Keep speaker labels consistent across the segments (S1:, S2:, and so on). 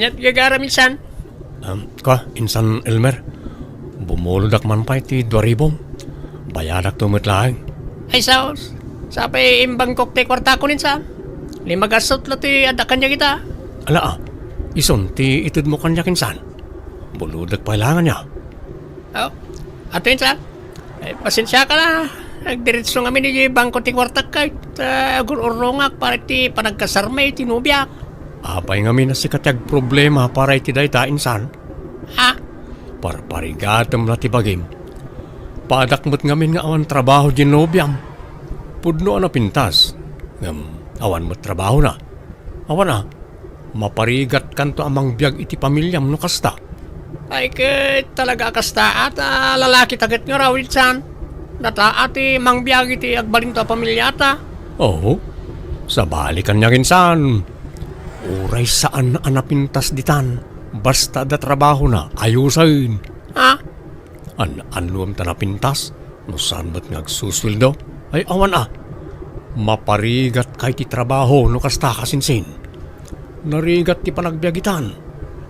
S1: Anyat gagara minsan.
S2: Insan Elmer, bumuludak man pa iti 2,000. Bayadak tumitlaang.
S1: Ay saos. Sapay imbang kokte kwarta ko ninsa. Limagasot lo ti adakan niya kita.
S2: Ala ison ti itid mo kanya kinsan. Buludak pa ilangan niya.
S1: Oh, ato insa. Ay, pasensya ka na. Nagdiretso nga ni bangko ti kwarta kahit urongak para ti panagkasarmay ti nubiak.
S2: Apay nga na si katyag problema para iti dayta insan.
S1: Ha?
S2: Parparigatam na ti bagim. Padakmat ngamin nga awan trabaho di nobyam. Pudno na pintas. Awan mo trabaho na. Awan na. Maparigat kanto amang biyag iti pamilyam no kasta.
S1: Ay talaga kasta at lalaki tagat nga raw san. Nata ati mang biyag iti agbalin to pamilyata.
S2: Oo. Sa balikan niya kinsan. Uray saan na anapintas ditan. Basta da trabaho na ayusain.
S1: Ha?
S2: Anluam ta napintas. No saan ba't ngagsuswildo? Ay awan Maparigat kay ti trabaho no kasta kasinsin. Narigat ti panagbiagitan.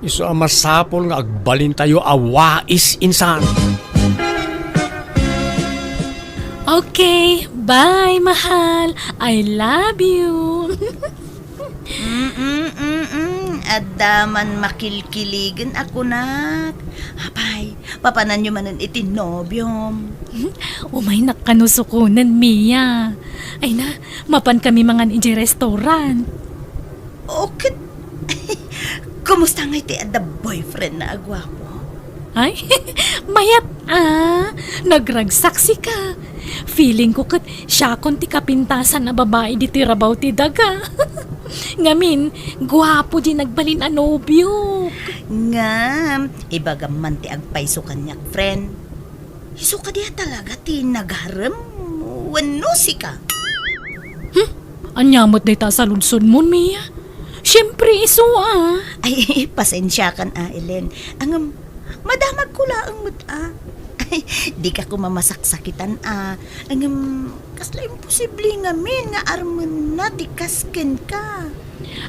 S2: Iso masapol nga agbalin tayo awais insan.
S3: Okay, bye mahal. I love you.
S4: Adaman makilkiligan ako nak. Apay, papanan nyo manan itinobyom.
S3: Umay nakanusukunan, Mia. Ay na, mapan kami mga iji restaurant.
S4: Okay. Kumusta nga iti ada boyfriend na agwapo?
S3: Ay, mayat nagragsaksi ka. Feeling ko kat siya kon ti kapintasan na babae di tirabaw ti daga. Ngamin, guwapo di nagbalin a nobyo.
S4: Ngam, ibagaman ti agpaiso kanyak, friend. Iso ka diya talaga ti nagharem. Wano si ka?
S3: Anyamot na ita sa lunsod mo, Mia. Siyempre, iso
S4: Ay, pasensya kan Ellen. Ang madamag ko laang mo't Ay, di ka ko mamasaksakitan Ang kasla imposible nga min nga arman na di kasken ka.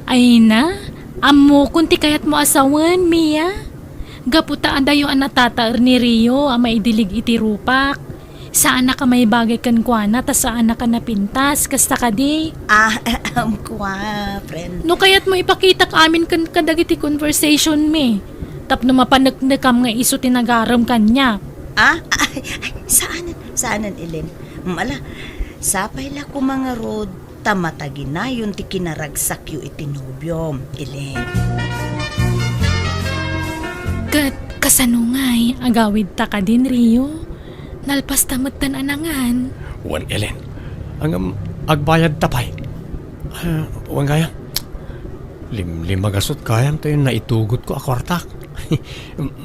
S3: Ay na, amo kunti kayat mo asawan, Mia. Gaputaan dayo ang natataar ni Rio ang maidilig iti rupak. Saan na ka may bagay kan kuana, ta saan na ka napintas, kasta ka di.
S4: Kwa, friend.
S3: No kayat mo ipakita ka amin kan kadagiti conversation me. Tapno mapanagnagam nga iso tinagaram kanya.
S4: Saanan, Ellen? Mala, sapay la ko mga road, tamatagin na yun ti kinaragsak yu itinobyom, Ellen.
S3: Kasanungay, agawid ta ka din, Rio. Nalpas tamad tan anangan.
S2: Wan Ellen, ang agbayad tapay. Wan kaya. Limagasot kayam tayo na itugot ko akwartak.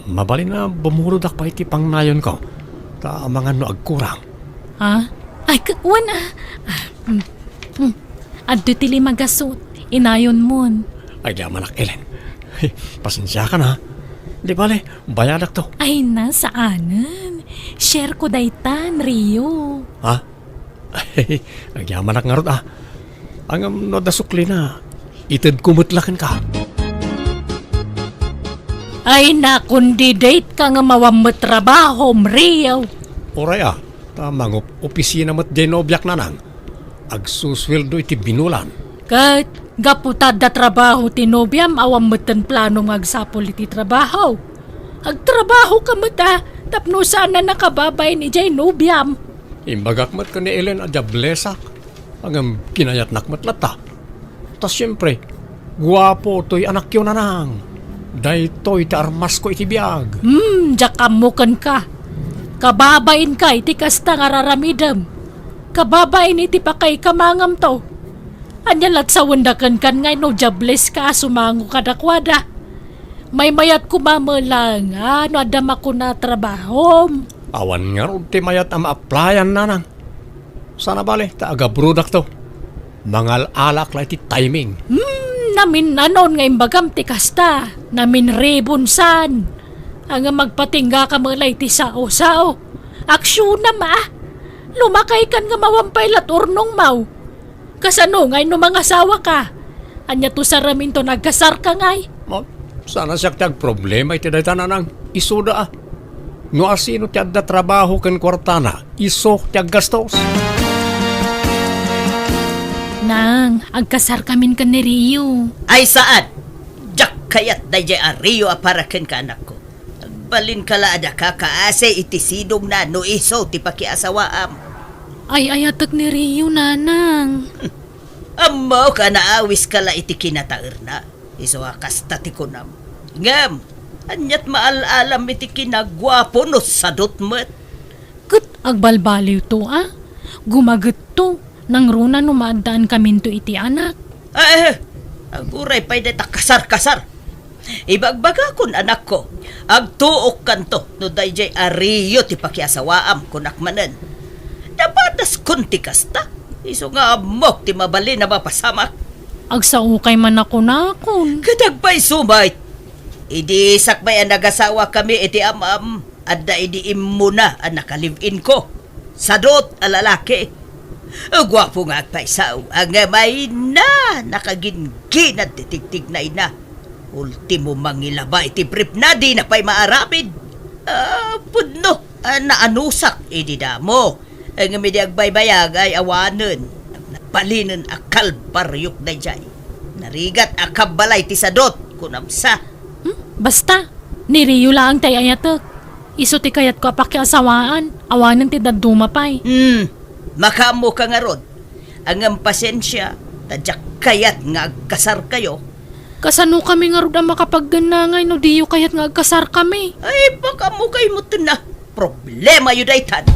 S2: Mabali na bumurudak pa iti pangnayon ko. Ta mga no agkurang.
S3: Ha? Ay, wan Addo ti limagasot. Inayon mon.
S2: Ay manak Ellen. Pasensya ka na. Di bale, bayadak to.
S3: Ay na, saanan? Share ko daytan, Rio.
S2: Ha? Ay, nagyamanak nga rod Ang no dasukli na. Itid kumutlakin ka.
S3: Ay na, kundi date ka nga mawamot trabaho, Rio.
S2: Oray tamang opisina mo't denobyak na nang. Agsusweldo iti binulan.
S3: Kat, gaputad da trabaho tinobyam, awam motan plano magsapol iti trabaho. Agtrabaho ka mata, tapno sana nakababay ni Jay Nobyam.
S2: Imbagak ka ni Ellen adya blesak. Ang kinayat nakmat lata. Tas siyempre, guwapo to'y anak yun na nang. Daytoy ti armas ko iti biyag.
S3: Jakamukan ka. Kababain ka iti kasta nga raramidam. Kababain iti pakay kamangam to. Anyalat sa wendakan kan ngay no jables ka sumango kadakwada. May mayat kumamalang no adam ako na trabaho.
S2: Awan nga ron ti mayat ang ma-applyan na nang. Sana bale, taga-brudak to. Mangal alak la iti timing.
S3: Namin nanon nga imbagam ti kasta. Namin rebonsan. Ang magpatingga ka malay ti sao-sao. Aksyon na lumakay kan nga mawampay lat urnong mau. Kasano ngay no mga asawa ka. Anya to sa ramin to nagkasar ka ngay.
S2: Sana siya tiyag problema iti day tananang isuda ah. No asino tiyag da trabaho ken kwartana, iso tiyag gastos.
S3: Nang, agkasar kamin ka ni Rio.
S4: Ay saan? Jak kayat da jay Rio aparaken ka anak ko. Balin kala ada kakaase iti sidong na no iso ti pakiasawaam.
S3: Ay ayatak ni Rio, nanang.
S4: Amaw ka naawis kala iti kinataer na. Iso akas tati ko nam. Ngam, anyat maalalam iti kinagwapo no sadot met.
S3: Kat agbalbaliw to ah. Gumagat to. Nang runa numadaan kamin to iti anak.
S4: Aguray pa'y deta kasar-kasar. Ibagbaga kun anak ko. Agtuok kanto no dayjay Rio ti pakiasawaam kunak manen. Dapatas kun ti kasta. Iso nga amok ti mabali na mapasamak.
S3: Agsaukay man ako nakon.
S4: Kadagpay sumay. Idi sakbay ang nagasawa kami iti amam. Adda idi immuna ang nakalivin ko. Sadot a lalaki. Gwapo nga at paisaw. Ang may na nakaginginat titigtig na ina. Ultimo mangilaba iti prip na di na pa'y maarapid. Pudno, naanusak idi damo. Ang may agbaybayag ay awanan. Napalinin akal paryok na jay. Narigat akabalay ti sadot kunamsa.
S3: Basta, ni Rio lang tay ayatak. Iso ti kayat ko apakiasawaan. Awanan ti daduma pa'y.
S4: Makamo ka nga rod. Ang pasensya, tadyak kayat nga agkasar kayo.
S3: Kasano kami nga rin makapagganangay no diyo kayat nga agkasar kami.
S4: Ay, baka mo kayo mo na. Problema yun ay tan.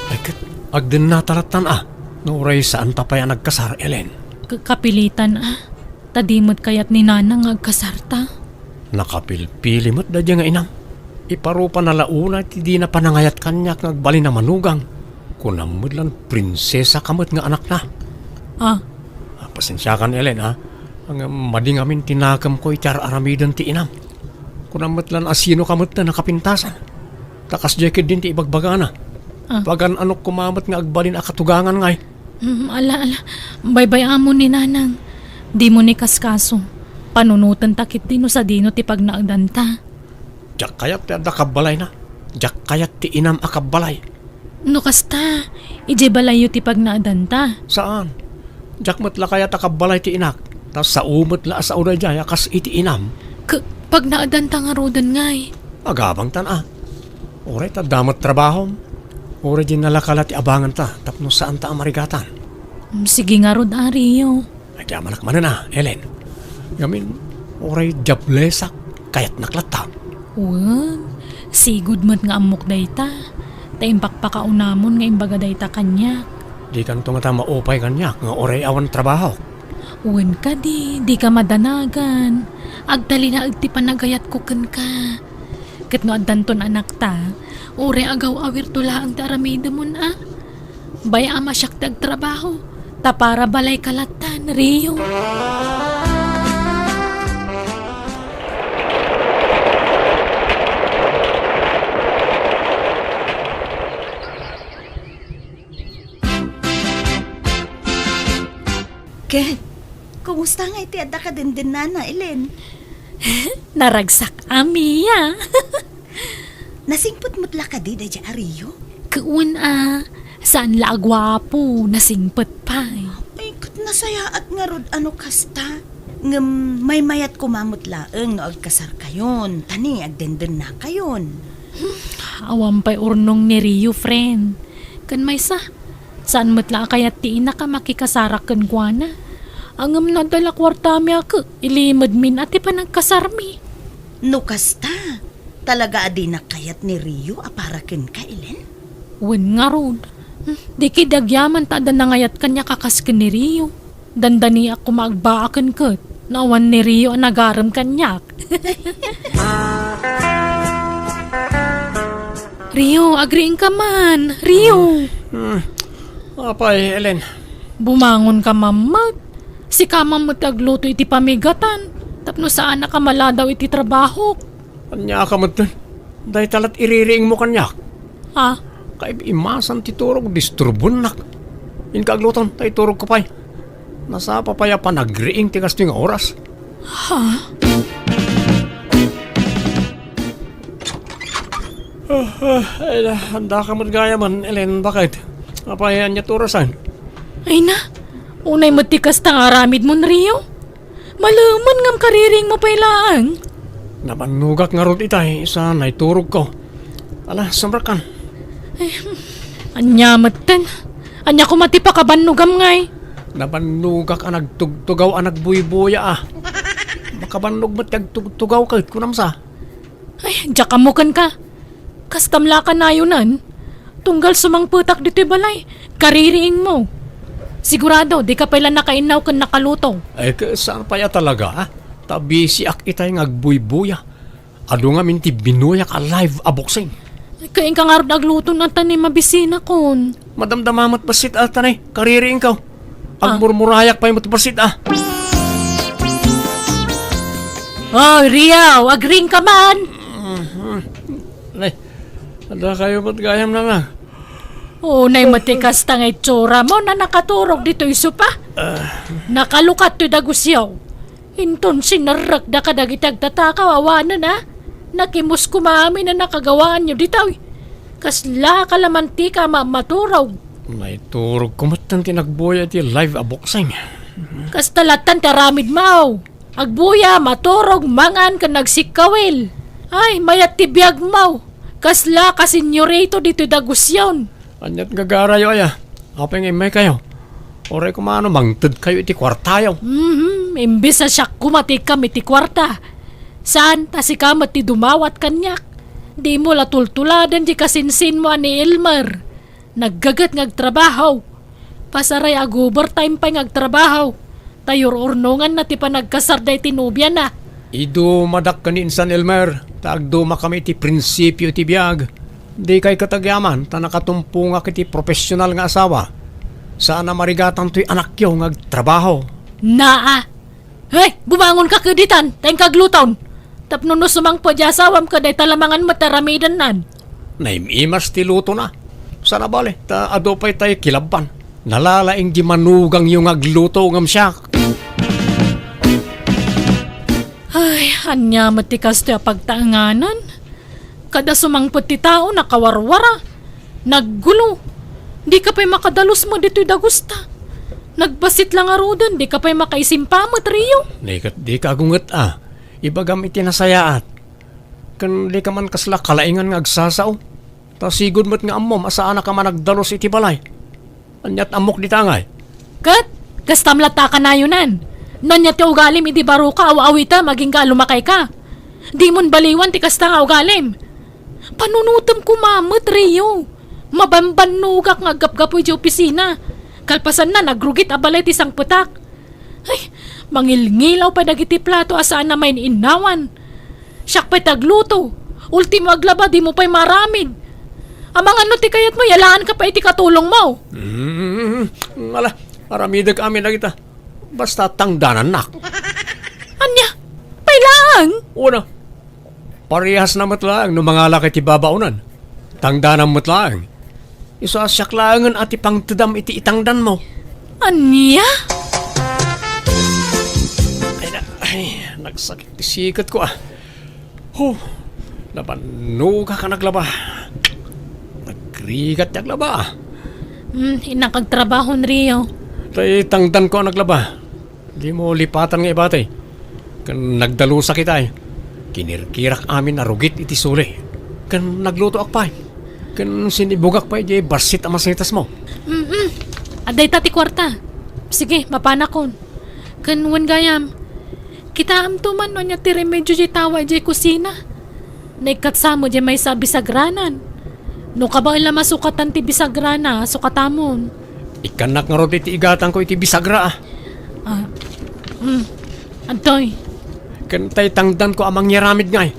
S2: Ay kat, agden na talatan ah. No oray saan tapay ang nagkasar, Ellen.
S3: Kapilitan ah. Tadimot kayat ni nanang nga agkasarta.
S2: Nakapilpili mo't da nga inam. Iparupa na launa ti di na panangayat kanyak nagbali na manugang. Kunamod lang prinsesa kamot nga anak na. Pasensya kan Ellen ha. Ang mading amin tinakam ko itar aramidan ti inam. Kunamot lang asino kamot na nakapintasan. Takas jacket din ti ibagbagana. Pagan anok kumamot nga agbalin akatugangan ngay.
S3: Ala. Baybay amo ni nanang. Di mo ni kaskaso. Panunutan takit din no sa dino ti pagnaagdanta.
S2: Jak kayat ti adda kabalay na. Jak kayat ti inam akabalay.
S3: No kasta, ije balayo ti pagnaadanta.
S2: Saan? Jak matla kayat akabalay ti inak. Tas sa umot la sa uray jaya kas iti inam.
S3: Pagnaadanta nga rodan ngay.
S2: Agabang tan ah. Oray ta damot trabaho. Oray din nalakala ti abangan ta. Tapno saan ta amarigatan.
S3: Sige nga rod Rio.
S2: Ay di amanak manan ah, Ellen. Yamin, oray jablesak kayat naklata.
S3: Sigud mat nga amok dayta. Taimbak pa kaunamon nga imbaga dayta kanya.
S2: Di kan to nga ta maupay kanyak nga oray awan trabaho.
S3: Uwan ka di ka madanagan. Agdali na agti panagayat ko kan ka. Kat no addanton anak ta, oray agaw awir tula ang taramida mo na. Baya ama siyak trabaho. Ta para balay kalatan, Rio.
S4: Ken, kumusta nga iti adda ka din nana, Ellen?
S3: Naragsak amiya.
S4: Nasingpot mutla ka di da dya Rio?
S3: Kuun saan la agwapo, nasingpot pa.
S4: Ay, kat nasaya at nga rod ano kasta. Ngam may mayat kumamot laeng no agkasar kayon. Tani, agdenden na kayon.
S3: Awampay urnong ni Rio, friend. Kan may saan matla kayat ti ina ka makikasarak kan kwa na. Angam na dala kwarta mi ako, ilimad min ati pa nagkasarmi.
S4: No kasta, talaga adi na kayat ni Rio aparakin ka, Ellen?
S3: Wen nga rod. Di kidagyaman ta da nangayat kanya kakaskin ni Rio. Dandani ako magbaakan kat. Nawan ni Rio ang nagaram kanyak. Rio, agriin ka man. Rio.
S2: Apay, Ellen.
S3: Bumangon ka mamat. Si kamamot agluto iti pamigatan. Tapno saan na kamala daw iti trabaho.
S2: Kanya ka mo dun. Dahil talat iririing mo kanyak. Kaya imasan ti turog, disturbon nak. In kagluton, tayo turog ko pa'y. Nasa papaya pa nagriing tigas nga oras. Ay, handa ka magaya man, Ellen, bakit? Apayan niya turasan.
S3: Ay na, unay matikas ta nga ramid mo Rio. Malaman ngam kariring mo pailaang.
S2: Napanugak nga rod itay, isa naiturog ko. Ala, samrakan.
S3: Anya matan. Anya ko matipa ka banugam ngay.
S2: Napanugak ang nagtugtugaw ang nagbuybuya ah. Makabanug mo't tugtugaw kahit kunamsa.
S3: Ay, jakamukan ka. Kastamla ka na yunan. Tunggal sumangputak dito'y balay. Kaririing mo. Sigurado, di ka pala nakainaw kan nakaluto.
S2: Ay, saan pa ya talaga ah? Tabi si ak itay ngagbuybuya. Ado nga minti binuya ka live aboksing.
S3: Kain ka nga rin nagluto ng tanim mabisina kon.
S2: Madamdamamat basit ah, tanay. Kaririing ka. Ang murmurayak pa yung basit ah.
S3: Oh, Rio, agring ka man.
S2: Ay, ada kayo ba't gayam na nga?
S3: Unay matikas ta nga itsura mo na nakaturog dito iso pa. Nakalukat to dagusyaw. Inton sinarak da ka dagitag tatakaw awanan na. Nakimus kumami na nakagawaan nyo dito. Kasla kalamanti ka maturog.
S2: May turog kumatan tinagboya ti live aboksing.
S3: Kastalatan taramid mau. Agbuya, maturog, mangan ka nagsikawil. Ay, mayat tibiyag mau. Kasla ka senyorito dito dagusyaw.
S2: Anyat gagarayo aya. Apeng imay kayo. Oray kumano mangtad kayo iti kwartayo.
S3: Imbis na siya kumati kami ti kwarta. Saan ta si kamat ti dumawat kanyak? Di mo latultuladan di kasinsin mo ani Elmer. Naggagat ngagtrabaho. Pasaray ag overtime pa ngagtrabaho. Tayor ornongan na ti panagkasarday tinubya na.
S2: Ido madak kanin San Elmer. Tagduma kami iti prinsipyo ti biyag. Di kay katagyaman ta nakatumpo nga kiti profesional nga asawa. Saan na marigatan to'y anak yo ngagtrabaho.
S3: Naa! Hey, bumangon ka keditan, tayong kagluton. Tapno no sumang po di asawam ka day talamangan mataramidan nan.
S2: Naimimas ti luto na. Sana bale, ta adopay tayo kilaban. Nalalaing di manugang yung agluto ngam siya.
S3: Ay, anya matikas ti pagtaanganan. Kada sumangpot ti tao nakawarwara. Naggulo. Di ka pa'y makadalos mo dito'y dagusta. Nagbasit lang arudan, di ka pa'y makaisimpamot, Rio.
S2: Di ka agungat ah. Ibagam iti nasayaat. Kan di ka man kasla kalaingan nga agsasaw. Ta sigod mo't nga amom asaan ka man nagdalos iti balay. Anyat amok di tangay.
S3: Kat, kastamlat ta ka na yunan. Nanya ti ugalim iti baro ka awawita maging ka lumakay ka. Di mon baliwan ti kasta nga ugalim. Panunutam kumamot, Rio. Mabambanugak nga gap-gapoy di opisina. Kalpasan na nagrugit abalay ti sang putak. Ay, mangilngilaw pa dagiti plato asaan na may inawan. Siyak pa'y tagluto. Ultimo aglaba di mo pa'y maramid. Amang ano ti kayat mo, yalaan ka pa iti katulong mo.
S2: Ala, aramidag amin na kita. Basta tangdanan nak.
S3: Anya, pailang.
S2: Una, parehas na matlaang no mga laki ti babaunan. Tangdanan matlaang. Isasyak langan at ipangtadam iti itangdan mo.
S3: Anya?
S2: Ay, nagsakit ti sikat ko ah. Napanuga ka naglaba. Nagrigat naglaba ah.
S3: Inang kagtrabahon, Rio.
S2: Tay tangdan ko ang naglaba. Di mo lipatan nga ibatay. Kan nagdalusa kita eh. Kinirkirak amin arugit iti suli. Kan nagluto akpay. Kan sinibugak pa iti basit ang masitas mo.
S3: Aday tati kwarta. Sige, mapanakon. Kanwan gayam. Kita amtuman no niya ti remedyo di tawa di kusina. Naikatsamo di may sa bisagranan. No ka ba ila masukatan ti bisagrana, sukatamon.
S2: Ikanak nga rod iti igatan ko iti bisagra ah.
S3: Antoy.
S2: Kan tay tangdan ko amang yaramid nga eh.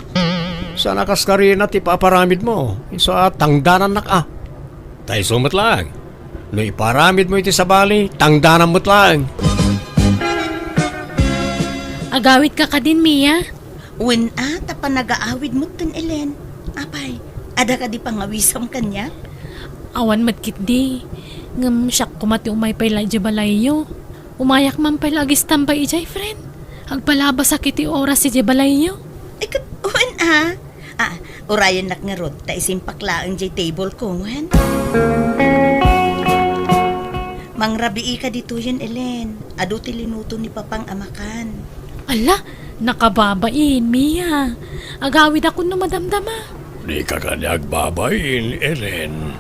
S2: Sana kaskarina ti paparamid mo. Iso tangdanan nak ah. Tay sumat lang. No iparamid mo iti sabali, tangdanan mo't lang.
S3: Agawit ka ka din, Mia.
S4: Wen ta pa nag-aawid mo tin Ellen. Apay, ada ka di pangawisam kanya?
S3: Awan matkit di. Ngam siyak kumati umay pay la balayo. Umayak man pala agis tambay ijay, friend. Agpalaba sakit ti oras si Jebalayo.
S4: Ay, uwan urayan nak nga rod, ta isimpak laang jay table ko, uwan. Mangrabii ka dito yan, Ellen. Ado ti linuto ni Papang amakan.
S3: Ala, nakababain, Mia. Agawid ako no madamdama.
S2: Di ka kanyag babayin, Ellen.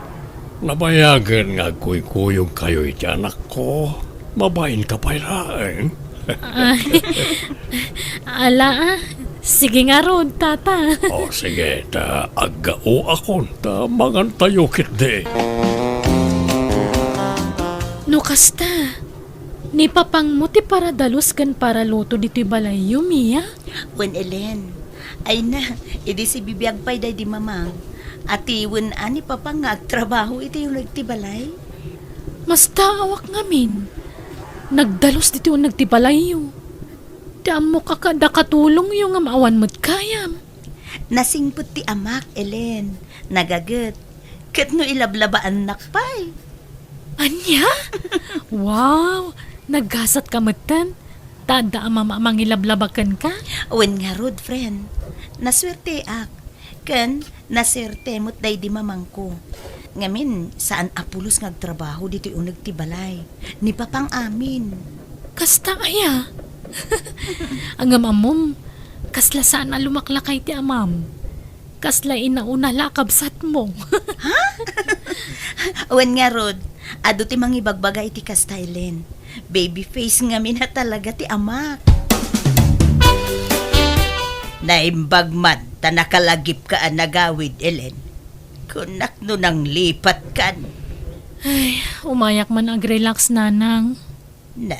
S2: Nabayagan nga kuy-kuyog kayo iti anak ko. Mabayin ka pa ilaeng.
S3: Ala, sige nga ron, tata.
S2: O sige, ta agao akon, ta mangan tayo kitde.
S3: No kasta, ni papang mo ti para dalos kan para luto dito'y balayo, Mia.
S4: Wen Ellen, ay na, idi si bibiyag pa'y day di mamang. Ati wen ani Papang nga agtrabaho iti yung nagtibalay.
S3: Mas taawak ngamin. Nagdalos dito yung nagtibalayo. Daan mo kakada katulong yung amawan mo't kayam.
S4: Nasingput ti amak, Ellen. Nagagat. Kat no ilablabaan nakpay.
S3: Anya? Wow! Naggasat ka matan. Tada amang ilablabakan ka?
S4: Wen nga rod, friend. Naswerte ak. Ken, naserte mo't day di mamang ko. Ngamin, saan apulos ngagtrabaho dito yung nagtibalay. Ni Papang amin.
S3: Kasta aya. Ang amam, kasla saan alumaklakay ti amam. Kasla inauna lakabsat mo.
S4: Wen nga rod, ado ti mangibagbaga iti kastylen. Baby face ngamin na talaga ti amak. Naimbag man, ta nakalagip ka ang nagawid, Ellen. Kunak no nang lipat kan.
S3: Ay, umayak man ag-relax, nanang.
S4: Na,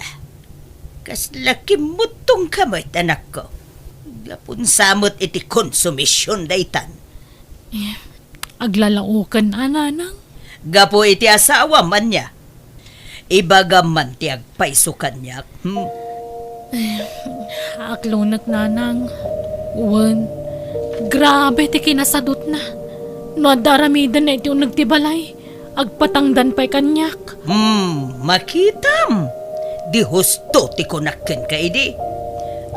S4: kas laki mutong kamot, anak ko. Gapon samot iti konsumisyon daytan.
S3: Aglalaukan, nanang.
S4: Gapo iti asawa man niya. Ibaga man ti agpaisukan niya.
S3: Aklunat, nanang. Uwan, grabe ti kinasadot na. No daramidan na iti yung nagtibalay. Agpatangdan pa'y kanyak.
S4: Makitam. Di husto ti kunakken ka idi.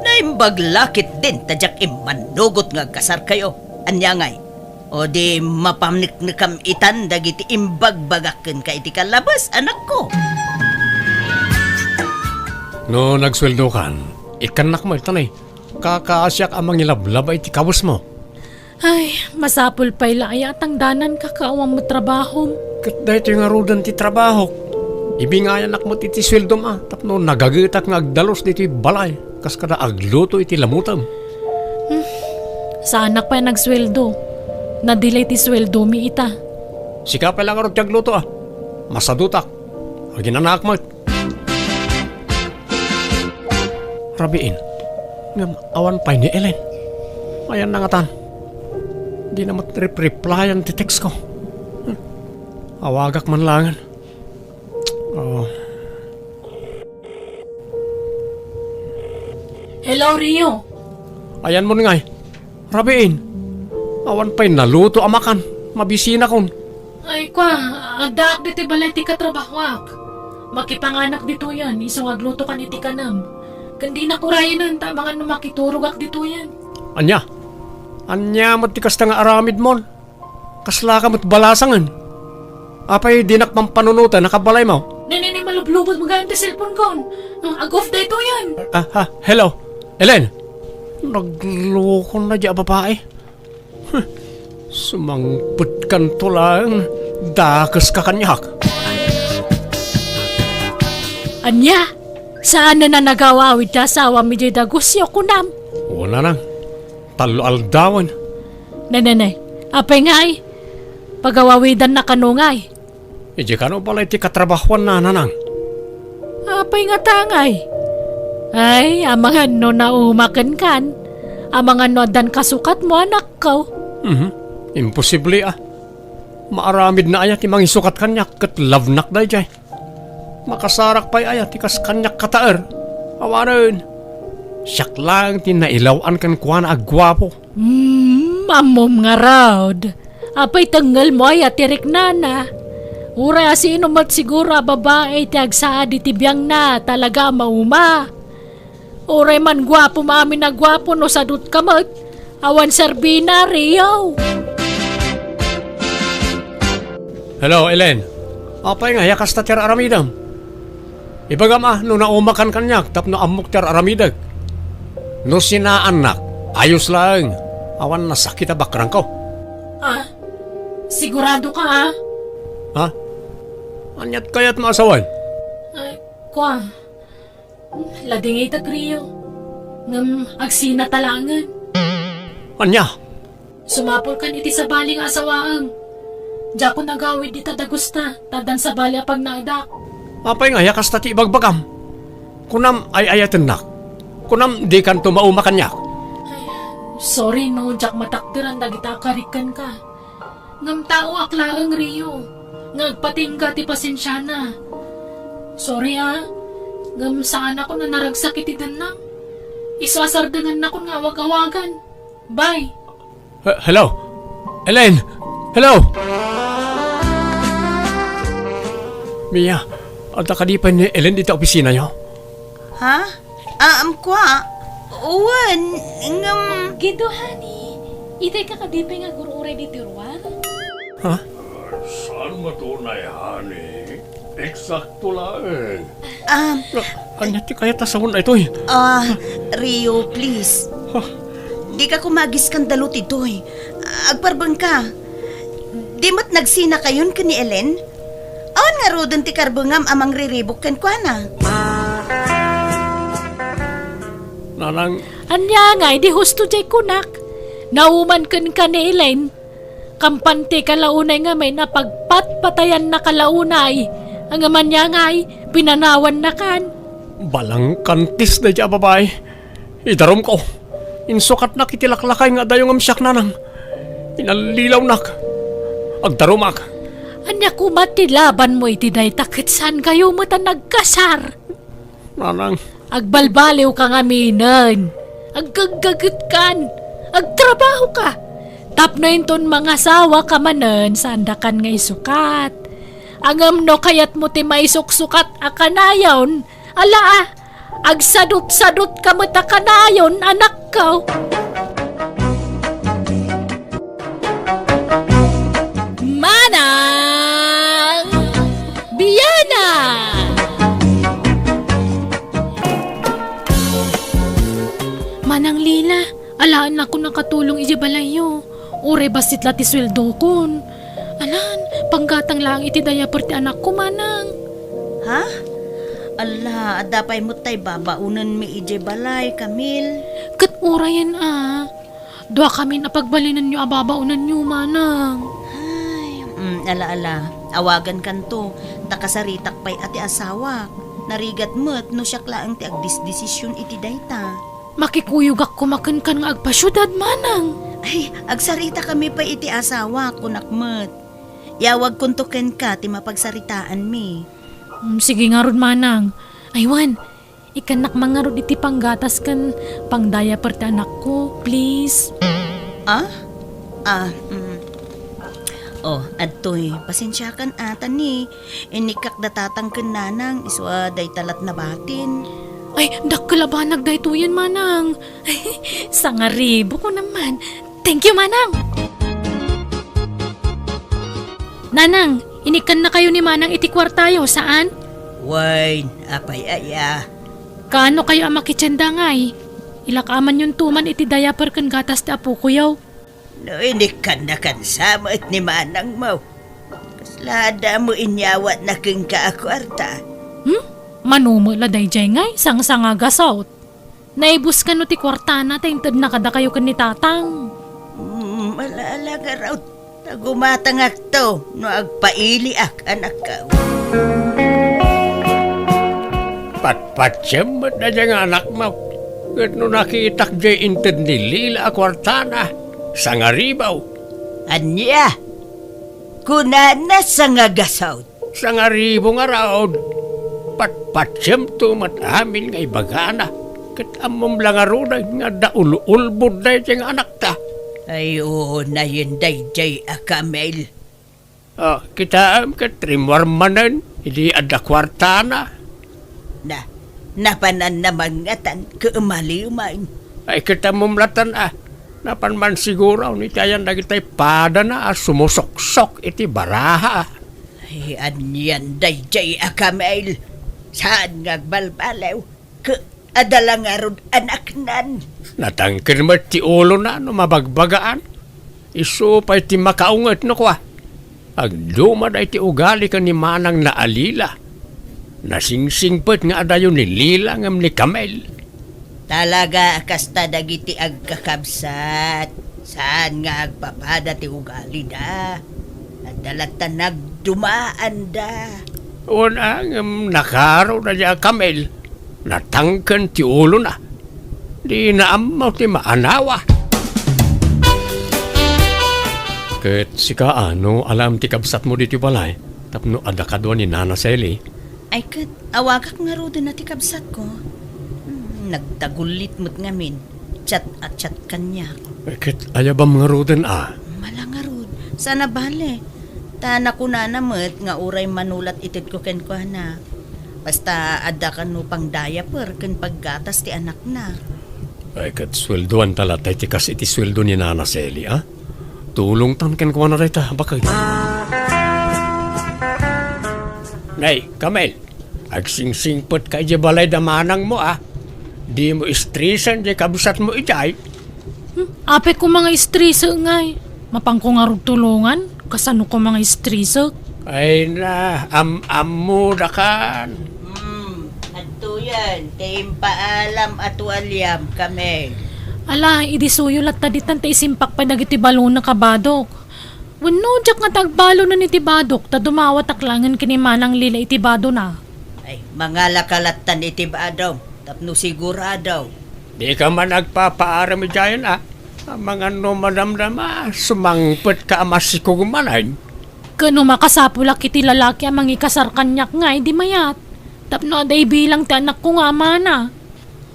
S4: Naimbag lakit din tadyak imanugot nga kasar kayo. Anya ngay. O di mapamniknikam itan dagiti imbag bagakken ka iti kalabas, anak ko.
S2: No nagsweldo kan, ikanak mo itanay. Kakaasyak amang nilablab ay tikabos mo.
S3: Ay, masapul pa'y laayat ang danan kakaawang mo trabaho.
S2: Kat dahil ito yung arudan ti trabaho. Ibingayan mo iti sweldo ma. Tapno nagagitak nga agdalos dito balay. Kas kada agluto iti lamutam.
S3: Sa anak pa nagsweldo. Nadelay ti sweldo mi ita.
S2: Sika pa lang arot agluto ah. Masadutak. Aginanak mo. Rabiin. Ngam awan pa ni Ellen. Ayan na nga tan. Di na reply ang text ko. Awagak man langan. Oh.
S3: Hello, Rio.
S2: Ayan mo nga eh. Rabiin. Awan pa'y naluto amakan. Mabisina kon.
S3: Ay, kwa. Agdaak dito balay ti katrabahwak. Makipanganak dito yan. Isang agluto kan iti kanam. Kandi na kurayanan. Tabangan no makiturugak dito yan.
S2: Anya? Anya mo't tikas nga aramid mon. Kasla ka mo't balasangan. Apay dinak pampanunutan nakabalay mo.
S3: Nene, malublubot mo ganyan ti cellphone ko. Ag-off dito yan.
S2: Hello? Ellen? Nagloko na di babae. Sumangput kan to lang. Dakas ka kanyak.
S3: Anya? Saan na nagawawid ka asawa mi di dagusyo kunam?
S2: Wala nang. Talo aldawan.
S3: Nene, apay ngay. Pagawawidan na kanungay.
S2: Ije ka no pala iti katrabahuan na nanang.
S3: Apay nga tangay. Ay, amangan no naumakan kan. Amangan no dan kasukat mo anak ko.
S2: Imposible ah. Maaramid na ayat imang isukat kanyak kat lavnak day jay. Makasarak pa'y ayat ikas kanyak kataer. Awaran. Siyak lang tinailawan kan kuwan agwapo.
S3: Amom nga raud. Apay tanggal mo ay atirik nana. Uray sino mat siguro babae ti agsaad iti biyang na talaga mauma. Uray man gwapo maamin na gwapo no sadut kamot. Awan serbina Rio.
S2: Hello, Ellen. Apay nga, yakas ta ter aramidam. Ibagam no naumakan kanyak, tapno amok ter aramidag. No sinaanak, ayos lang. Awan nasakit a bakrang ko.
S3: Ah, sigurado ka ha?
S2: Ha? Anyat kaya't maasawan?
S3: Ay, kwa. Lading itag Rio. Ngam agsina talangan.
S2: Anya?
S3: Sumapol kan iti sa baling asawaang. Diya ko nagawid di tadagusta, tadan sa bali pag naidak.
S2: Apay nga, yakas ta ti ibagbagam. Kunam ay ayaten nak. Kunam di kan tumauma kanyak.
S3: Sorry no, Jack matakdiran dagita karikan ka. Ngam tao aklaang Rio. Ngagpating ka ti pasensya na. Sorry ha. Ngam saan ako na naragsak iti danang. Isasardangan na ko nga wag-awagan. Bye.
S2: Hello? Ellen? Hello? Mia, ada ka di pa ni Ellen dito opisina nyo?
S4: Ha? Kwa? Uwan, ngam...
S3: Gido hani. Itay ka kadipay nga guru-uray di tiruan.
S2: Ha?
S1: Saan matunay, honey? Eksakto lang.
S2: Anya ti kaya tasawon na ito eh.
S4: Rio, please. Di ka kumagis skandalo titoy. Agparbang ka. Di mat nagsina kayon ka ni Ellen? Awan nga rodon ti karbangam amang riribok kan kwa na.
S2: Nanang,
S3: Anya nga, di husto jay kunak. Nauman kan ka ni Elaine. Kampante kalaunay nga may napagpatpatayan na kalaunay. Ang aman niya nga ay pinanawan na kan.
S2: balang kantis na dya babae. Idarom ko. Insukat na kitilaklakay nga dayong amsyak nanang. Inalilaw nak. Agdarumak.
S3: Anya kumati laban mo iti day takit saan kayo mo ta nagkasar.
S2: Nanang,
S3: Agbalbaliw ka nga minan. Agkagagat kan. Agtrabaho ka. Tapno inton mga sawa ka manan sandakan nga isukat. Angam no kayat mo ti maisuksukat akanayon. Ala agsadot-sadot ka mo ta kanayon anak ka. Manang Biyana! Manang Lila, alaan ako nakatulong iji balayo. Ure basit lati sweldo kon. Alan, panggatang lang iti dayapar ti anak ko, manang.
S4: Ha? Ala, adapay mo tay babaunan mi ije balay, Camille.
S3: Kat ura yan Dua kami napagbalinan nyo ababaunan nyo, manang.
S4: Ay, ala, awagan kanto, takasaritak pay ati asawa. Narigat mo't no siya klaang ti agdisdesisyon iti dayta.
S3: Makikuyog ako makankan nga agpasyudad, manang.
S4: Ay, agsarita kami pa iti asawa, kunak mo't. Yawag kuntuken ka ti mapagsaritaan mi.
S3: Sige nga ron, manang. Aywan, ikanak mga ron iti panggatas kan pangdaya ti anak ko, please.
S4: Adtoy, pasensya kan ata ni. Inikak datatang kananang iswa day talat na batin.
S3: Ay, dakkalabanag dahito yan, manang. Ay, sangaribo ko naman. Thank you, manang. Nanang, inikan na kayo ni manang iti kwartayo. Saan?
S4: Wine, apay aya.
S3: Kaano kayo ang makitsenda ngay? Ilakaman yung tuman iti diaper kan gatas ti apo ko yaw.
S4: No, inikan na kansamot ni manang mo. Kaslada mo inyawat na keng kaakwarta.
S3: Manumula dayjay ngay, sang-sanga gasaut. Naibus ka no ti kwartana, tayintad na kada kayo kan ni tatang.
S4: Malalaga raw. Tagumatangak to, no agpaili ak anak ka.
S1: Patpatsem ba't na dyan anak mo? Gat no nakitak dyan inted ni Lila kwartana. Sangaribaw.
S4: Anya, kunana sa nga gasaut.
S1: Sangaribo nga raod. Patpatsem to mat amin nga ibagana. Kat amom lang arunay nga daul-ulbod na dyan anak ta.
S4: Ay, oo na yun dayjay Camille.
S1: Kita katrimwarmanan, hindi ada kwarta na.
S4: Napanan naman ngatan keumali-umain.
S1: Ay kita mumlatan napan man siguro ni tayan na kita'y pada na sumusok-sok iti baraha.
S4: Ay, anyan dayjay akamail. Saan ngagbalbalaw? Adala nga ron anak nan.
S1: Natangkir mo ti ulo na no mabagbagaan. Iso pa iti makaungat no kwa. Agduma na iti ugali ka ni manang na alila. Nasingsingpet nga adayo ni Lila ngam ni Kamel.
S4: Talaga kasta dagiti agkakabsat. Saan nga agpapada ti ugali da? Adalata nagdumaan da.
S1: Unang nakaro na niya Kamel. Natangkan ti ulo na. Di na amaw ti maanawa.
S2: Ket sika ano alam ti kabsat mo dito balay. Tapno ada kadwa ni Nana Sally.
S4: Ay kat, awagak nga ro din nati kabsat ko. Nagtagulit mo't ngamin. Chat at chat kanya.
S2: Ket ayabam nga ruden
S4: Malangarod. Sana bale. Tana ko na namat nga uray manulat itit ko ken ko na. Basta ada ka no pang diaper ken paggatas ti anak na.
S2: Ay ket sweldoan talatay ti kas iti sweldo ni Nana Sally Tulong tan ken ko na reta bakay.
S1: Nay, Kamel. Agsingsingpet ka di balay da manang mo Di mo istrisan di kabusat mo itay.
S3: Ape ko mga istriso ngay. Mapangko nga ro tulungan. Kasano ko mga istriso?
S1: Ay na, mo da kan.
S4: Adto yan. Kayong paalam at walyam kami.
S3: Ala, idisuyo lat taditan ta isimpak pa nagiti balon na kabadok. Wano jak nga tagbalo na ni tibadok ta dumawat aklangan kini manang Lila itibado na.
S4: Ay, mga lakalatan itibadaw. Tapno siguradaw.
S1: Di ka man nagpapaaram dyan Ang mga numadamdam sumangpet ka amasikog manan.
S3: Kano makasapulak iti lalaki ang mangikasar kanyak nga di mayat. Tapno aday bilang ti anak ko nga mana.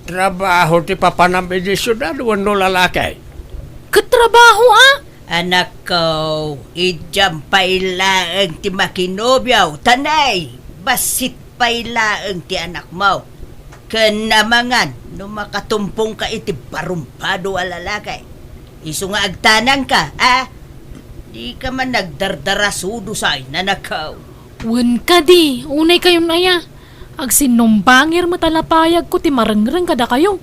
S1: Trabaho ti papanambi di syudad wano lalaki.
S3: Katrabaho
S4: Anak ko, idyam pailaang ti makinobyaw. Tanay, basit pailaang ti anak mo. Kanamangan, no makatumpong ka iti parumpado a lalaki. Iso nga agtanang ka, Di ka man nagdardarasudo sa nanakaw.
S3: Wen ka di, unay kayong naya. Ag sinumbangir matalapayag ko ti marangrang kada kayo.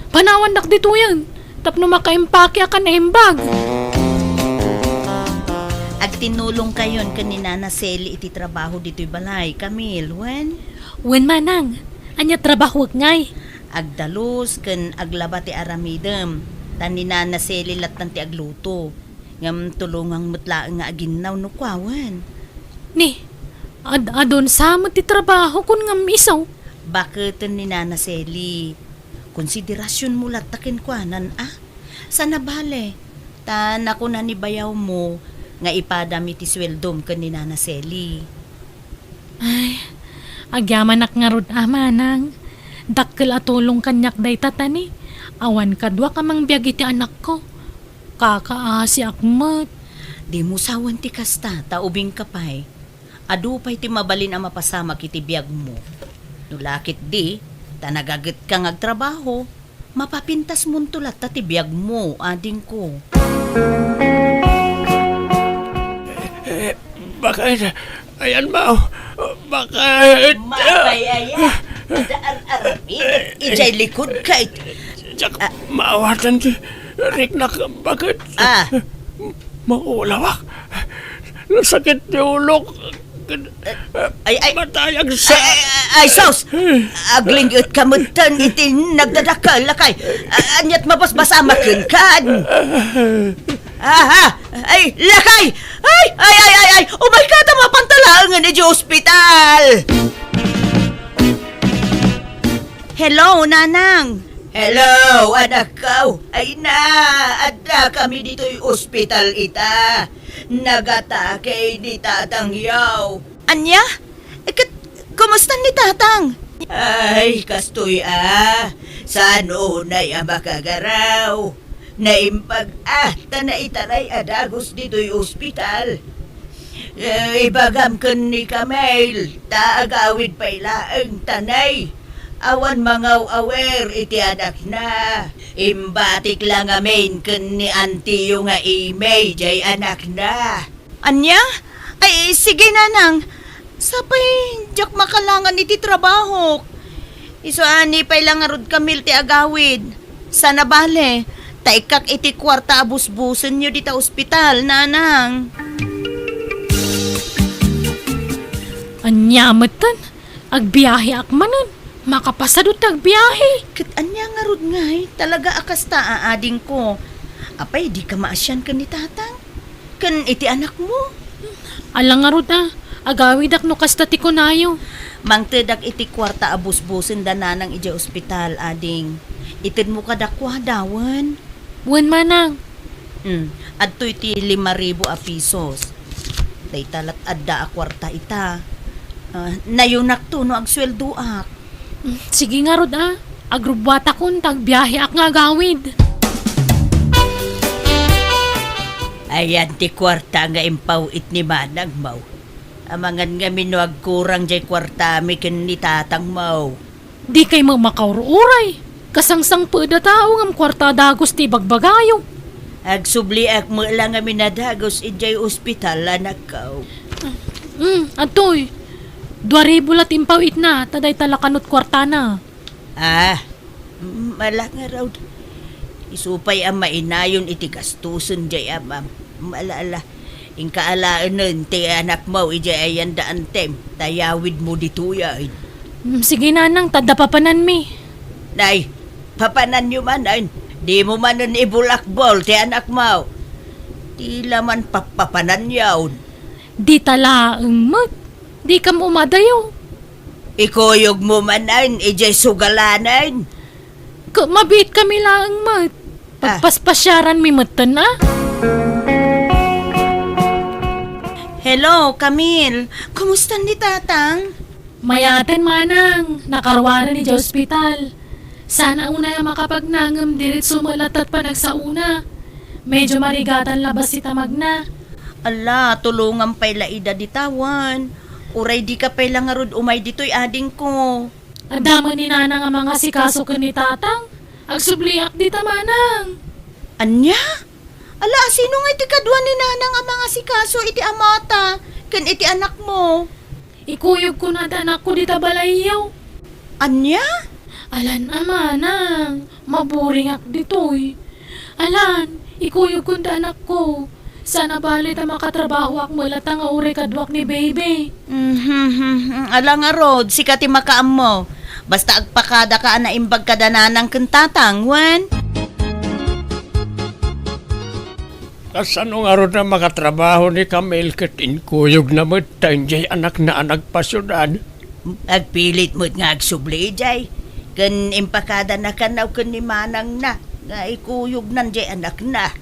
S3: Panawan nak dito yan. Tapno makaimpake akan na imbag.
S4: Ag tinulong kayon kanina na Sally iti trabaho dito'y balay. Camille, wen?
S3: Wen manang, anya trabaho ngay.
S4: Agdalos ken aglaba ti aramidem. Tanina na Sally latan ti agluto. Ngam tulungang mutlaang nga aginaw no kwawan.
S3: Ni, adon sa ti trabaho kun ngam isaw.
S4: Bakit ni Nana Sally? Konsiderasyon mo latakin kwanan Sana bale. Tan ako na ni bayaw mo nga ipadami ti sweldom ken ni Nana Sally.
S3: Ay, agyaman nak nga rod manang. Dakkel atulong kanyak day tatani. Awan kadwa ka mang biyag iti anak ko. Kakaasi akmat.
S4: Di mo sawan ti kasta, taubing kapay. Adu pa'y ti mabalin ang mapasama kiti biyag mo. Nulakit di, tanagagat kang agtrabaho, mapapintas mo tulat ta ti biyag mo, ading ko.
S1: Bakit? Ayan mo. Bakit?
S4: Mapayaya, daan-aramid, ijay likod ka.
S1: Diyak, maawatan ti Riknak, bakit? Maulawak. Nasakit ti ulok. Matayag sa...
S4: Ay, sos! Aglingyot kamutan iti nagdadakal lakay. Anyat mabasbasama kan. Ay, lakay! Ay! Oh my God, mapantalangan ni hospital! Hello, Nanang! Hello, anak ko! Ay na, adda kami dito'y ospital ita. Nagatake ni Tatang Yaw. Anya? Kumusta ni Tatang? Ay, kastoy Saan na makagaraw? Naimpag ta na itaray adagos dito'y ospital. Ibagam kan ni Kamel, taagawid pa ilaang tanay. Awan mangaw awer iti anak na. Imbatik lang amin kan ni auntie yung nga imay jay anak na. Anya? Ay, sige nanang. Sapay, jak makalangan iti trabaho. Iso ani pa ilang arod Kamil ti agawid. Sana bale, taikak iti kwarta abusbusan nyo dita ospital, nanang.
S3: Anya matan, agbiyahe akmanan. Makapasadot agbiyahe.
S4: Kat anya nga rod ngay, talaga akas ta aading ko. Apay, di ka maasyan ka ni tatang. Kan iti anak mo.
S3: Alang nga rod agawid ak no kasta ti kunayo.
S4: Mangtedak iti kwarta abusbusin da nanang iti ospital, ading. Itid mo kadakwa dawan.
S3: Wen manang,
S4: Adto iti 5,000 a pesos. Day talat adda a kwarta ita. Nayunak to no agsweldo ak.
S3: sige nga rod agrubwata kun tagbiyahe ak nga agawid.
S4: Ayan ti kwarta nga impaw it ni manang maw. Amangan nga minuag kurang jay kwarta mi ken ni tatang maw.
S3: Di kay makaururay. Kasangsang pada tao ngam kwarta dagos ti bagbagayo.
S4: Agsubli ak mo lang nga minadagos ijay ospital anak kaw.
S3: Atoy. 2,000 lat impaw it na, taday talakanot kwarta na.
S4: Mala nga raw. Isupay ang mainayon iti gastuson jay amam. Malala. Ingkaalaan nun, ti anak mo ijay ayan daan tem. Tayawid mo dituya.
S3: Sige nanang, tadapapanan mi.
S4: Nay, papanan nyo man ay. Di mo man nun ibulakbol ti anak mo. Di laman papapanan yawn.
S3: Di talaang mat. Di ka mo umadayo.
S4: Ikuyog mo man ay ijay sugalanan.
S3: Mabit kami lang mat. Pagpaspasyaran mi matan na.
S4: Hello, Camille. Kumusta ni tatang?
S3: Mayaten manang, nakarwanan ni hospital. Sana una yung makapagnangam dirit sumalatat pa nagsauna. Medyo marigatan labas si tamag na.
S4: Ala, tulungan pa ila ida ditawan. Uray di ka pa ila nga rod umay dito'y ading ko.
S3: Adama ni nanang ang mga sikaso ka ni tatang. Agsubliak di tamanang.
S4: Anya? Ala, sino nga iti kadwa ni nanang ang mga sikaso iti amata? Ken iti anak mo?
S3: Ikuyog ko na anak ko di tabalayaw.
S4: Anya?
S3: Alan amanang, maburing ak ditoy. Alan, ikuyog ko na anak ko. Sana balit ang makatrabaho ak mula nga uri kadwak ni baby.
S4: Ala nga rod, sikat ti makaam mo. Basta agpakada ka na imbag ka dananang kentatang, wan?
S1: Kasano nga ron na makatrabaho ni Kamel kat inkuyog na mo't jay anak na anak pa syudad.
S4: Agpilit mo't nga agsubli, jay. Ken impakada na kanaw ken ni manang na. Nga ikuyog nan jay anak na.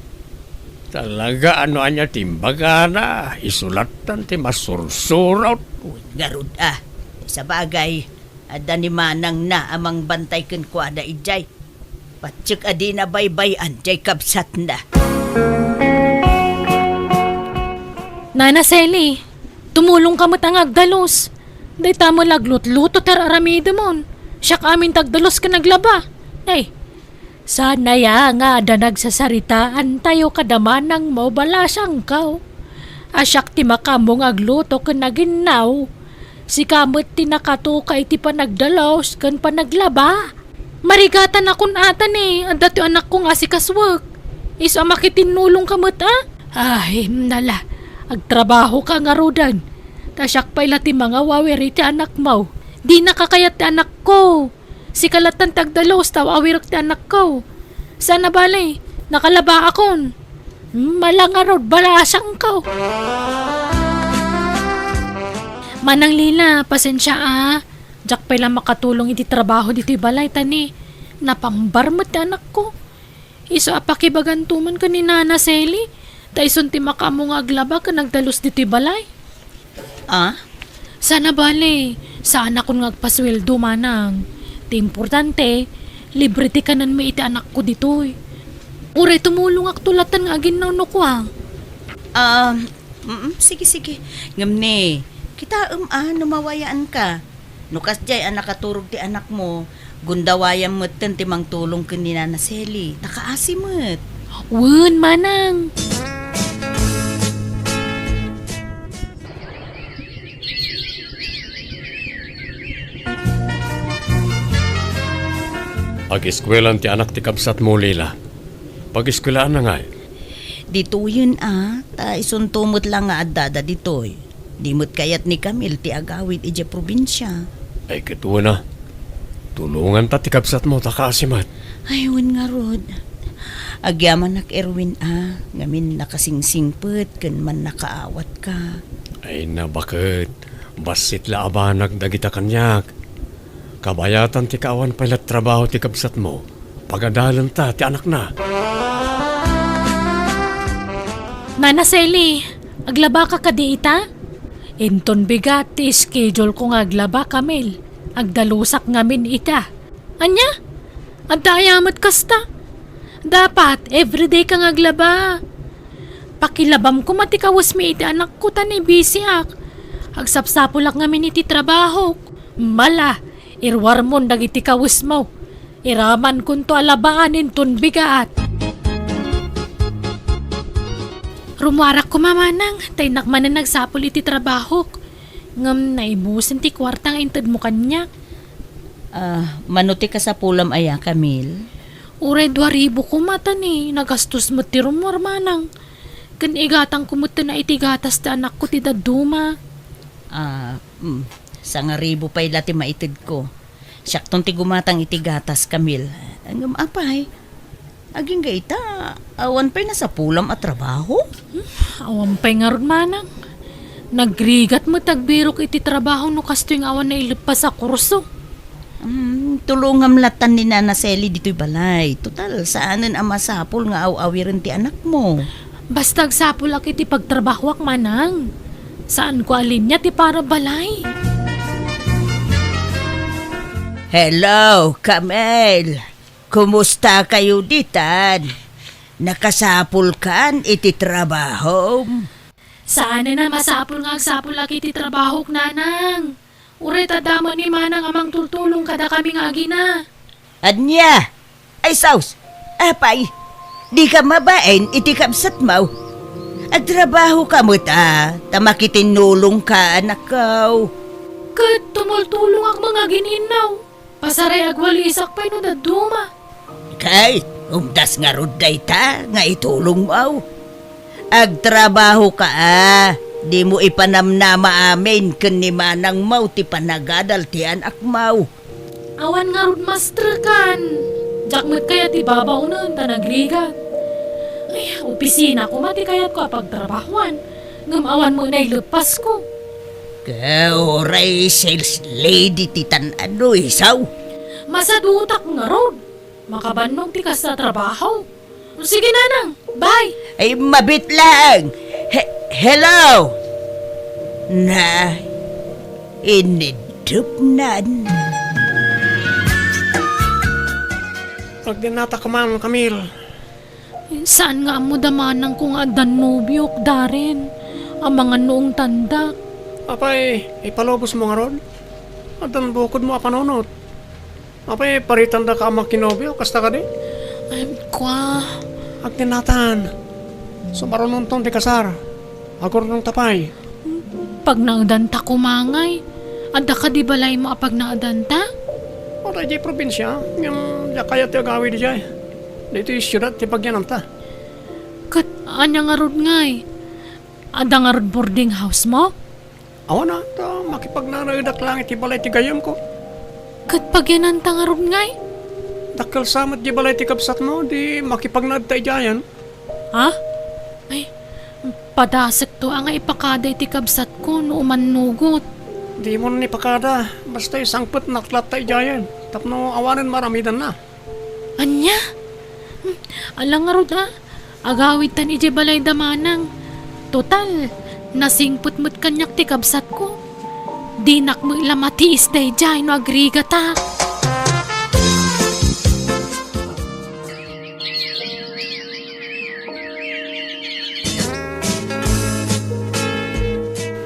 S1: Talaga ano anya timbaga na, isulatan ti masursurot.
S4: Garud sa bagay, ada ni manang na amang bantay ken kuada ijay. Patsik adi na baybayan jay kapsat na.
S3: Nana Sally, tumulong ka matang agdalos. Day tamo laglutluto ter aramide mon. Siyak amin tagdalos ka naglaba. Ay, sana ya nga ada nagsasaritaan tayo kadamanang mo balasang kaw. Asyak ti makamong agluto ka naginaw. Si kamot ti nakatuka iti panagdalos kan panaglaba. Marigatan akon atan anda ti anak ko nga si kaswag. Isa makitinulong kamot Ay, nala. Agtrabaho ka nga rodan. Tasyak pa'y ti mga wawiri ti anak mo. Di nakakayat ti anak ko. Si kalatan tagdalos taw awirok ti anak ko. Sana balay, nakalaba akon. Malangarod balasang ko. Manang Lila, pasensya Diyak pa'y lang makatulong iti trabaho dito balay tani. Napambarmat ti anak ko. Iso apakibagantuman ka ni Nana Sally. Tayson ti makamong aglaba ka nagdalos dito balay. Sana bale, sana kung ngagpasweldo manang. Ti importante, libre ti kanan may iti anak ko ditoy. Uray tumulong ak tulatan nga agin no ko
S4: Sige, sige. Ngam ni, kita numawayaan ka. Nukas jay ang nakaturog ti anak mo, gundawayang mo't timang tulong ka ni Nana Sally. Takaasimot.
S3: Wen, manang.
S2: Ag-eskwelan ti anak ti kabsat mo, Lila. Pag-eskwelaan na nga.
S4: Dito yun ta isuntumot lang nga adada ditoy. Dimot kayat ni Camille ti agawid ije probinsya.
S2: Ay katuwa na. Tulungan ta ti kabsat mo, takasimat.
S4: Ayun nga rod. Agyaman nak Erwin ngamin nakasingsingpet ken man nakaawat ka.
S2: Ay na bakit? Basit la abanag dagita kanyak. Kabayatan ti kaawan pala trabaho ti kabsat mo. Pagadalan ta ti anak na.
S3: Nana Sally, aglaba ka kadi ita? Inton bigat ti schedule ko nga aglaba, Camille. Agdalusak ngamin ita. Anya? Agdayamat kasta. Dapat, everyday kang aglaba. Pakilabam ko matikawas mi iti anak ko tani busy ak. Agsapsapulak ngamin iti trabaho. Mala, irwarmon dagiti kawas mo. Iraman kun to alabaan inton bigat. Rumuarak ko mamanang, tay nakman na nagsapol iti trabaho. Ngam naibusin ti kwartang intad mo kanya.
S4: Manuti ka sa pulam aya, Camille.
S3: Uray 2,000 ko mata ni, nagastos mo ti rumuar manang. Kan igatang kumuta na itigatas ti anak ko ti daduma.
S4: Sa nga ribo pa'y lati maitid ko. Siyaktong ti gumatang itigatas, Camille. Ang apay, aging gaita, awan pa'y nasa pulam at trabaho?
S3: Awan pa'y nga ron manang. Nagrigat mo tagbirok iti trabaho no kasto yung awan na ilipas sa kurso.
S4: Tulungam latan ni Nana Sally dito'y balay. Total, saanan ang masapol nga aw-awirin ti anak mo?
S3: Basta agsapol ak iti pagtrabahwak manang. Saan ko alin niya ti para balay?
S4: Hello, Camille. Kumusta kayo ditan? Nakasapul kan iti trabaho?
S3: Saan na masapol nga agsapol ak iti trabaho nanang? Uray tadamo ni manang amang tultulong kada kami nga agina.
S4: Anya? Ay saus, apay, di ka mabain iti kabsat mo. At trabaho ka mo tamakitinulong ka anak ko.
S3: Kat tumultulong ak mga gininaw. Pasaray agwalisak pa'y no daduma.
S4: Kay, umdas nga ruday ta, nga itulong mo. Agtrabaho ka di mo ipanamnama amin ken ni manang mau ti panagadal ti anak mau.
S3: Awan nga rod master kan. Jakmet kaya ti babaw nun tanagrigat. Ay, opisina ko mati kayat ko pagtrabahuan. Ngamawan mo na ilupas ko.
S4: Kauray sales lady ti tan-ano isaw.
S3: Masadutak nga rod. Makabanong ti kas sa trabaho. Sige nanang, bye.
S4: Ay mabit lang. Hello? Na, inidupnan.
S2: Pagdinata ka man, Camille.
S3: Saan nga mo damanang kung adan nobyok, Darren? Ang mga noong tanda.
S2: Apay, ipalobos mo nga ron. Adan bukod mo apanonot. Apay, paritanda ka amang kinobyo, kasta ka di?
S3: Ay, kwa.
S2: Agdinatan. Sumaronon tong di kasar. Agor nung tapay.
S3: Pag naadanta kumangay, anda ka di balay mo apag naadanta?
S2: O tayo di probinsya. Yung kaya ti agawi di jay. Dito yung syudad ti pagyanam ta.
S3: Kat, anya nga rod ngay. Ada nga rod boarding house mo?
S2: Awa na, ta makipagnanaidak lang iti balay ti gayam ko.
S3: Kat pagyananta nga rod ngay?
S2: Dakkel samat di balay ti kapsat mo, di makipagnaad tayo jayan.
S3: Ha? Ay, padasek to ang ipakada iti kabsat ko no umanugot.
S2: Di mo na ipakada, basta yung sangput naklat tayo jayan. Tapno awanan maramidan na.
S3: Anya? Alang nga rod agawid tan iti balay damanang. Total, nasingput-mut kanyak ti kabsat ko. Dinak mo ilamatiis day jay no agriga ta.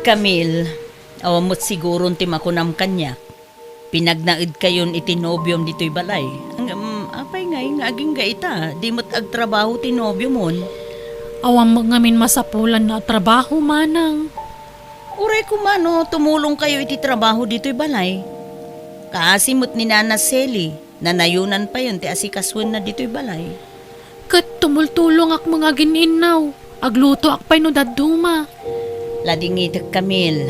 S4: Camille, awamot siguro ti makunam kanya. Pinagnaid kayon itinobyom dito'y balay. Apay nga aging gaita, di mo't agtrabaho tinobyo mon.
S3: Awang ngamin masapulan na trabaho manang.
S4: Uray kumano, tumulong kayo iti trabaho dito'y balay. Kaasimot ni Nana Sally, nanayunan pa yun ti asikaswen na dito'y balay.
S3: Kat tumultulong ak mga gininaw. Agluto ak pa'y no daduma.
S4: Ladingitek Camille,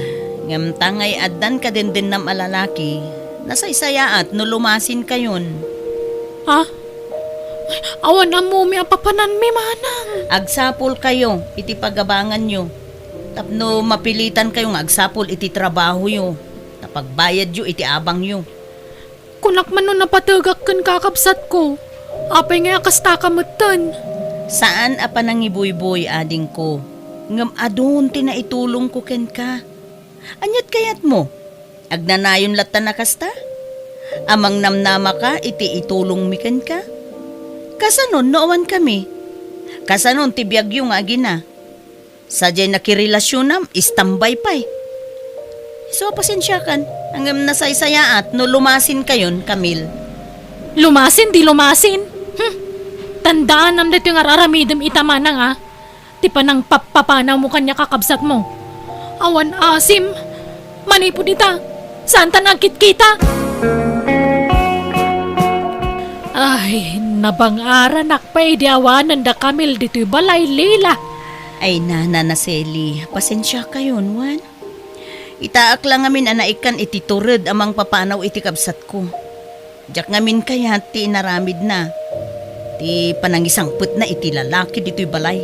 S4: ngam tangay addan ka din nam alalaki. Nasaysayaat no lumasin kayon.
S3: Ha? Awan na mo mi apapanan mi manang.
S4: Agsapol kayo, iti pagabangan nyo. Tapno mapilitan kayong agsapol iti trabaho nyo. Tapagbayad nyo iti abang nyo.
S3: Kunak man no napatagak kan kakabsat ko. Apay nga kasta kamutan.
S4: Saan apa nang ibuyboy ading ko? Ngam adun tinaitulong ko ken ka. Anyat kayat mo? Agnanayon lata na kasta? Amang namnama ka iti itulong mi ken ka? Kasanon nooan kami? Kasanon ti biyagyo nga gina? Sadyay nakirelasyonam istambay pay. So pasensya kan, hanggang nasaysayaat no lumasin kayon, Camille.
S3: Lumasin di lumasin. Tandaan nam dito yung araramidam itamanang ha. Ti pa nang papapanaw mo kanya kakabsat mo. Awan asim. Manipo dita. Saan ta nagkit kita? Ay, nabang-aran akpay di awanan da Camille dito'y balay lila.
S4: Ay Nana Sally, pasensya kayon, Juan. Itaak lang amin anaikan iti turod amang papanaw iti kabsat ko. Diyak ngamin kaya ti naramid na. Ti panangisangput na iti lalaki dito'y balay.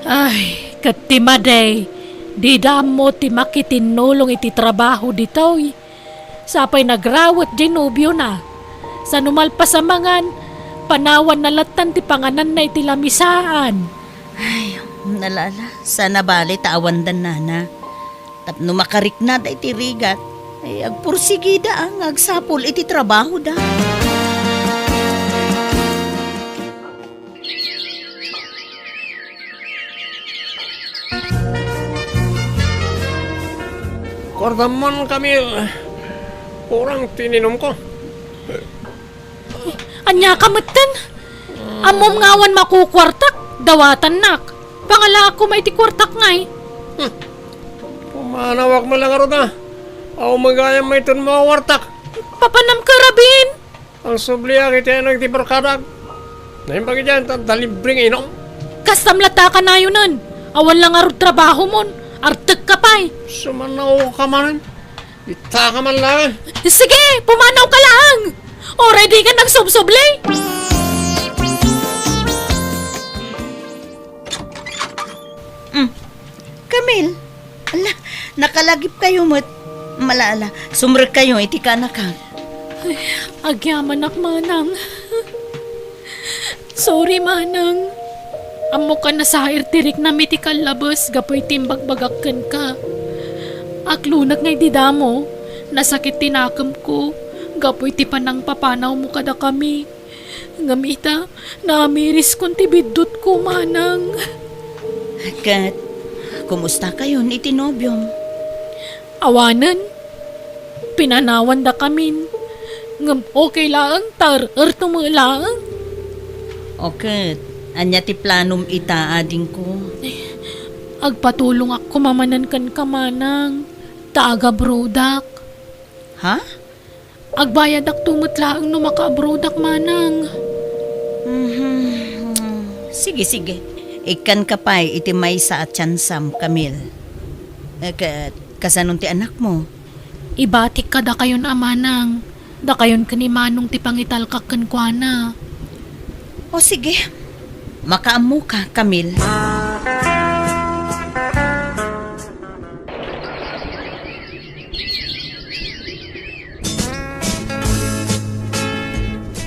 S3: Ay, katimaday. Di damo ti makitinulong iti trabaho dito'y. Sapay nagrawat di nobyo na. Sa numalpasamangan, panawan na latan ti panganan na iti lamisaan.
S4: Ay, nalala. Sana bali taawandan nana. Tapno makarik na da iti rigat. Ay, agpursigida ang agsapol iti trabaho da.
S1: Kordaman kami, kurang tininom ko.
S3: Anya kamutan? Amom ngawan makukwartak, dawatan nak. Pangala ako may ti kwartak ngay.
S1: Pumanawak mo lang aro na. Ako magayang may ito mawartak.
S3: Papanam karabin.
S1: Ang subliya kita yung nagtibarkadag. Naimbagi dyan, talibring inom.
S3: Kastam lata ka na yunan. Awan lang arod trabaho mon. Artag ka pa'y.
S1: Sumanaw ka man. Ita ka man lang.
S3: Sige, pumanaw ka lang. Already ka nagsubsublay.
S4: Camille, ala, nakalagip kayo mo't. Malaala, sumrek kayo, iti ka na ka.
S3: Agyaman ak manang. Sorry manang. Amo ka na sa irtirik na mitikal labas gapoy timbagbagakkan ka. Aklunag ngay didamo. Nasakit tinakam ko. Gapoy ti panang papanaw mo kada kami. Ngamita, namiris kong tibidot ko manang.
S4: Kat, kumusta kayo ni tinobyong?
S3: Awanan. Pinanawan da kamin. Ngam okay lang tar ertumulang.
S4: Okay, anya ti planom ita ading ko.
S3: Agpatulong ako mamanan kan kamanang. Taaga brodak.
S4: Ha?
S3: Agbayad ak tumutlaang no maka-brodak manang.
S4: Sige. Ikan kapay iti may sa at tsansam, Camille. Kasanon ti anak mo?
S3: Ibatik ka da kayon amanang. Da kayon kanimanong ti pangitalkak kan kuana.
S4: O sige, makaamo ka, Camille.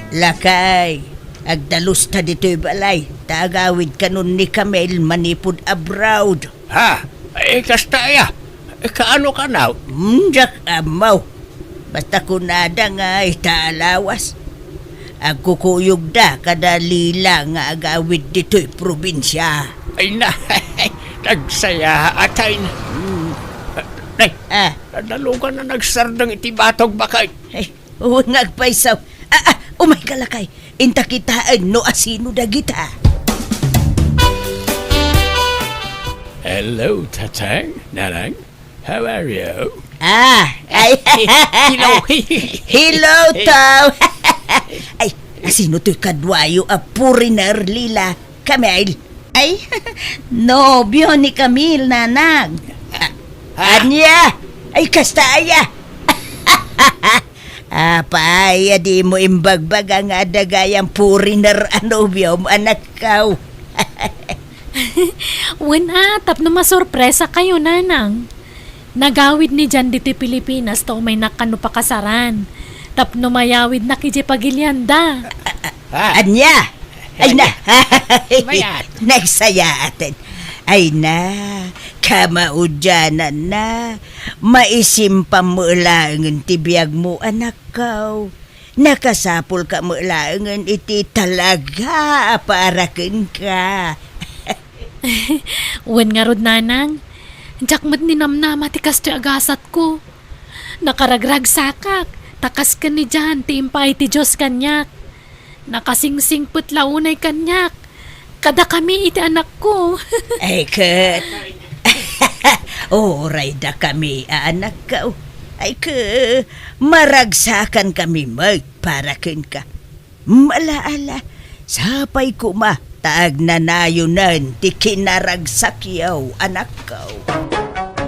S4: Lakay, agdalus ta dito'y balay. Tagawid kanon ni Camille manipod abroad.
S1: Ha? Kasta ya. Kaano ka na?
S4: Jak amaw. Basta kunada nga itaalawas. Agkukuyog da kadalila nga agawid dito'y probinsya.
S1: Ay na, nagsaya atay na. Nay,
S4: Ah,
S1: nalugan na nagsardang iti batog bakay.
S4: ay, huwag ngagpaisaw. Umay kalakay. Inta kitaan no asino dagita.
S1: Hello, Tatang, Nanang. How are you?
S4: Ay,
S1: Hello.
S4: hello, Taw. Ay, asino to'y kadwayo a puriner lila, Camille. Ay, nobyo ni Camille, nanang. Anya, ay kastaya. Apay, di mo imbagbag ang adagayang puriner a nobyo mo anak kaw.
S3: Wala, tap na masorpresa kayo, nanang. Nagawid ni Jan diti Pilipinas to may nakano pa kasaran. Tap no mayawid na kiji pagilyanda.
S4: Anya, ay na.
S1: Mayat.
S4: Nagsaya atin. Ay na, kamaudyanan na. Maisim pa mo laangan tibiyag mo anak kaw. Nakasapol ka mo laangan iti talaga para ka.
S3: Wen nga rod, nanang. Jakmat ni namnama ti kasto agasat ko. Nakaragrag sakak. Takas ka ni Jan, ti impay ti Diyos kanyak. Nakasingsing putlaunay kanyak. Kada kami iti anak ko.
S4: Ay kat. Oray da kami anak ka. Ay ka. Maragsakan kami magparakin ka. Malaala. Sapay ko ma. Taag na nayunan ti kinaragsakyaw anak ko.